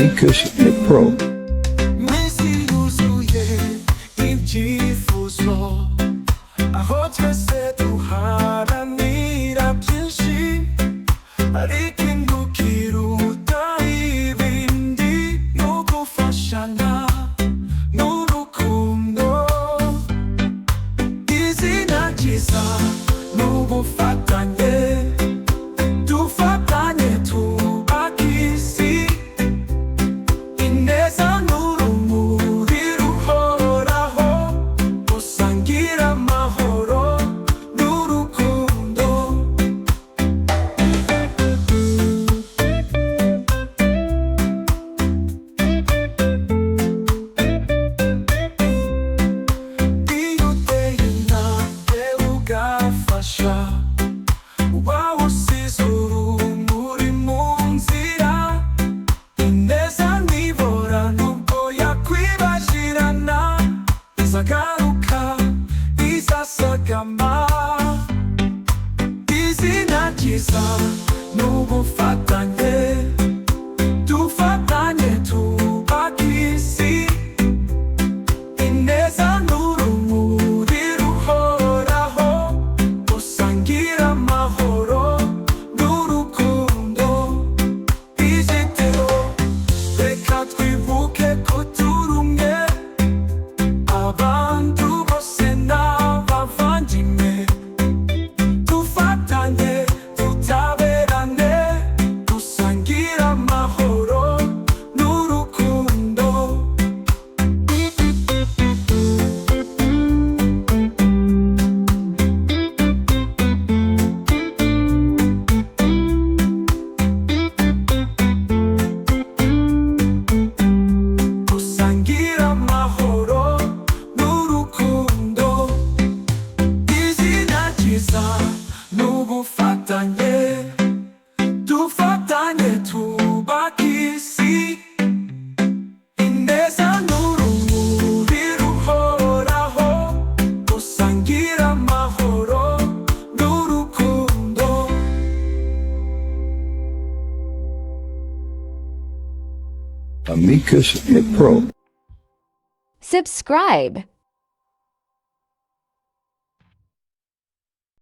Amicus Pro. Messi yuzuye ibyifuzo, aho twese duharanira byinshi, ariko ikiruta ibindi ni ugufashanya n'urukundo. Izina ryiza ni ubufatanye, dufatanye twubaka isi, ineza n'urumuri ruhoraho, gusangira amahoro n'urukundo. Iyo uteye intambwe ugafasha uwawusize urumuri mu nzira, ineza ntibora nubwo yakwibagirana, izagaruka izasagama. Izina ryiza ni ubufatanye, dufatanye twubaka isi, ineza n'urumuri ruhoraho, gusangira amahoro n'urukundo. Izitiro, reka twibuke ko turi umwe, abantu bose n'abavandimwe, dufatanye tutaberane, gusangira amahoro n'urukundo. Gusangira amahoro n'urukundo. Izina ryiza ni ubufatanye, dufatanye twubaka isi, ineza n'urumuri ruhoraho, gusangira amahoro n'urukundo. Amicus Pro. Subscribe.